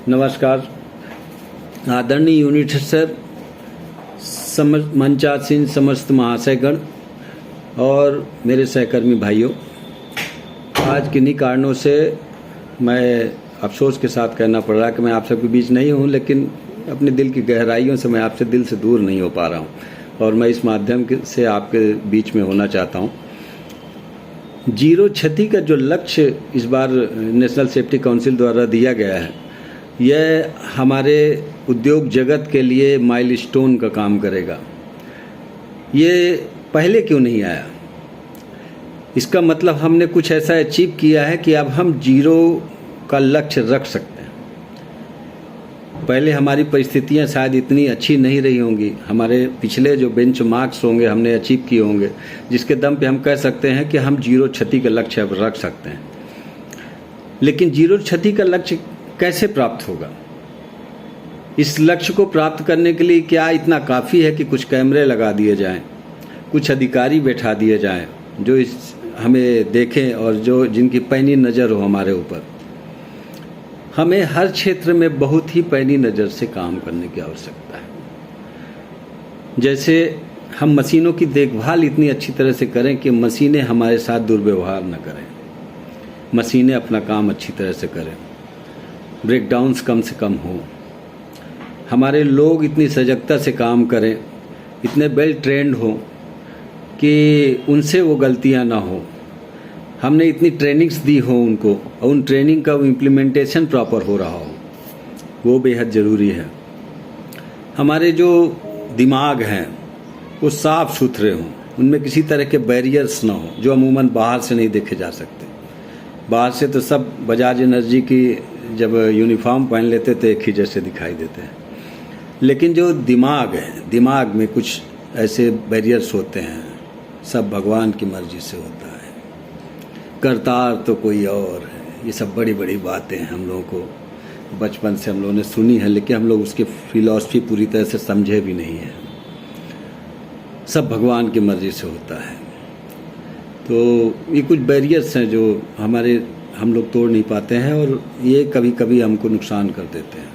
नमस्कार। आदरणीय unit sir, मंचासीन समस्त महाशयगण और मेरे सहकर्मी भाइयों, आज किन्हीं कारणों से मैं अफसोस के साथ कहना पड़ रहा है कि मैं आप सबके बीच नहीं हूं, लेकिन अपने दिल की गहराइयों से मैं आपसे दिल से दूर नहीं हो पा रहा हूं और मैं इस माध्यम से आपके बीच में होना चाहता हूं। जीरो क्षति का जो लक्ष्य इस बार नेशनल सेफ्टी काउंसिल द्वारा दिया गया है, यह हमारे उद्योग जगत के लिए माइलस्टोन का काम करेगा। ये पहले क्यों नहीं आया? इसका मतलब हमने कुछ ऐसा अचीव किया है कि अब हम जीरो का लक्ष्य रख सकते हैं। पहले हमारी परिस्थितियां शायद इतनी अच्छी नहीं रही होंगी, हमारे पिछले जो बेंचमार्क्स होंगे हमने अचीव किए होंगे, जिसके दम पे हम कह सकते हैं कि हम जीरो क्षति का लक्ष्य अब रख सकते हैं। लेकिन जीरो क्षति का लक्ष्य कैसे प्राप्त होगा? इस लक्ष्य को प्राप्त करने के लिए क्या इतना काफ़ी है कि कुछ कैमरे लगा दिए जाएं, कुछ अधिकारी बैठा दिए जाएं जो हमें देखें और जिनकी पैनी नज़र हो हमारे ऊपर? हमें हर क्षेत्र में बहुत ही पैनी नज़र से काम करने की आवश्यकता है। जैसे हम मशीनों की देखभाल इतनी अच्छी तरह से करें कि मशीनें हमारे साथ दुर्व्यवहार न करें, मशीनें अपना काम अच्छी तरह से करें, ब्रेकडाउन्स कम से कम हो, हमारे लोग इतनी सजगता से काम करें, इतने वेल ट्रेंड हो कि उनसे वो गलतियां ना हो। हमने इतनी ट्रेनिंग्स दी हो उनको और उन ट्रेनिंग का इम्प्लीमेंटेशन प्रॉपर हो रहा हो, वो बेहद ज़रूरी है। हमारे जो दिमाग हैं वो साफ़ सुथरे हों, उनमें किसी तरह के बैरियर्स ना हो जो अमूमन बाहर से नहीं देखे जा सकते। बाहर से तो सब बजाज एनर्जी की जब यूनिफॉर्म पहन लेते तो एक ही जैसे दिखाई देते हैं, लेकिन जो दिमाग है, दिमाग में कुछ ऐसे बैरियर्स होते हैं, सब भगवान की मर्जी से होता है। करतार तो कोई और है। ये सब बड़ी बड़ी बातें हैं, हम लोगों को बचपन से हम लोगों ने सुनी है, लेकिन हम लोग उसकी फिलॉसफी पूरी तरह से समझे भी नहीं है। सब भगवान की मर्जी से होता है। तो ये कुछ बैरियर्स हैं जो हम लोग तोड़ नहीं पाते हैं और ये कभी कभी हमको नुकसान कर देते हैं।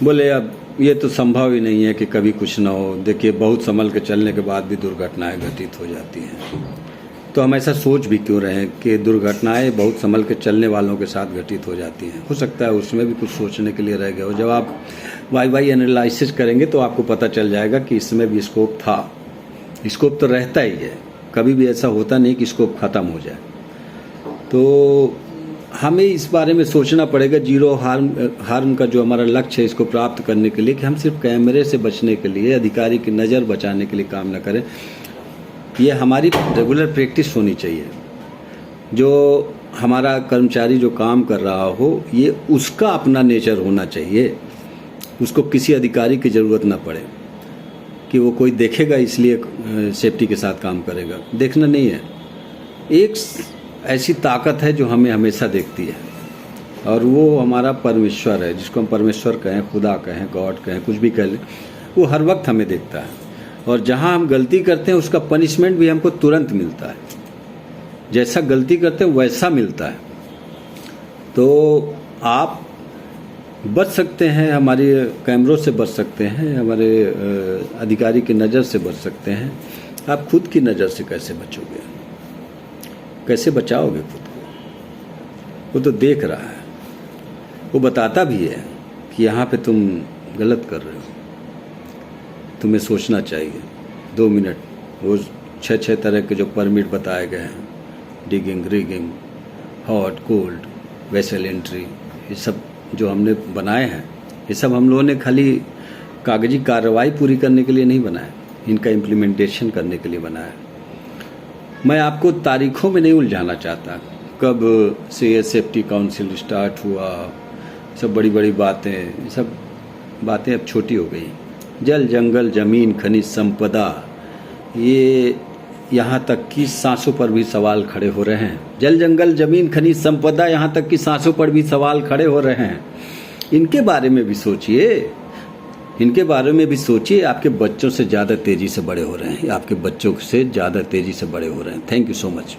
बोले अब ये तो संभव ही नहीं है कि कभी कुछ ना हो। देखिए, बहुत संभल के चलने के बाद भी दुर्घटनाएं घटित हो जाती हैं। तो हम ऐसा सोच भी क्यों रहे हैं कि दुर्घटनाएं बहुत संभल के चलने वालों के साथ घटित हो जाती हैं? हो सकता है उसमें भी कुछ सोचने के लिए रह गया हो। जब आप वाई एनालिसिस करेंगे तो आपको पता चल जाएगा कि इसमें भी स्कोप था। स्कोप तो रहता ही है, कभी भी ऐसा होता नहीं कि स्कोप ख़त्म हो जाए। तो हमें इस बारे में सोचना पड़ेगा जीरो हार्म का जो हमारा लक्ष्य है, इसको प्राप्त करने के लिए कि हम सिर्फ कैमरे से बचने के लिए, अधिकारी की नज़र बचाने के लिए काम न करें। ये हमारी रेगुलर प्रैक्टिस होनी चाहिए। जो हमारा कर्मचारी जो काम कर रहा हो, ये उसका अपना नेचर होना चाहिए। उसको किसी अधिकारी की ज़रूरत ना पड़े कि वो कोई देखेगा इसलिए सेफ्टी के साथ काम करेगा। देखना नहीं है। एक ऐसी ताकत है जो हमें हमेशा देखती है और वो हमारा परमेश्वर है, जिसको हम परमेश्वर कहें, खुदा कहें, गॉड कहें, कुछ भी कह लें। वो हर वक्त हमें देखता है और जहां हम गलती करते हैं उसका पनिशमेंट भी हमको तुरंत मिलता है। जैसा गलती करते हैं वैसा मिलता है। तो आप बच सकते हैं, हमारे कैमरों से बच सकते हैं, हमारे अधिकारी की नज़र से बच सकते हैं। आप खुद की नज़र से कैसे बचोगे? कैसे बचाओगे खुद को? वो तो देख रहा है, वो बताता भी है कि यहाँ पे तुम गलत कर रहे हो, तुम्हें सोचना चाहिए। 2 मिनट रोज़ 6 तरह के जो परमिट बताए गए हैं, digging, rigging, hot, cold, vessel entry, ये सब जो हमने बनाए हैं, ये सब हम लोगों ने खाली कागजी कार्रवाई पूरी करने के लिए नहीं बनाया, इनका इम्प्लीमेंटेशन करने के लिए बनाया। मैं आपको तारीखों में नहीं उलझाना चाहता, कब से ये सेफ्टी काउंसिल स्टार्ट हुआ, सब बड़ी बड़ी बातें, सब बातें अब छोटी हो गई। जल, जंगल, जमीन, खनिज संपदा, ये यहाँ तक कि सांसों पर भी सवाल खड़े हो रहे हैं। जल, जंगल, जमीन, खनिज संपदा, यहाँ तक कि सांसों पर भी सवाल खड़े हो रहे हैं। इनके बारे में भी सोचिए, इनके बारे में भी सोचिए। आपके बच्चों से ज़्यादा तेज़ी से बड़े हो रहे हैं, आपके बच्चों से ज़्यादा तेज़ी से बड़े हो रहे हैं। Thank you so much.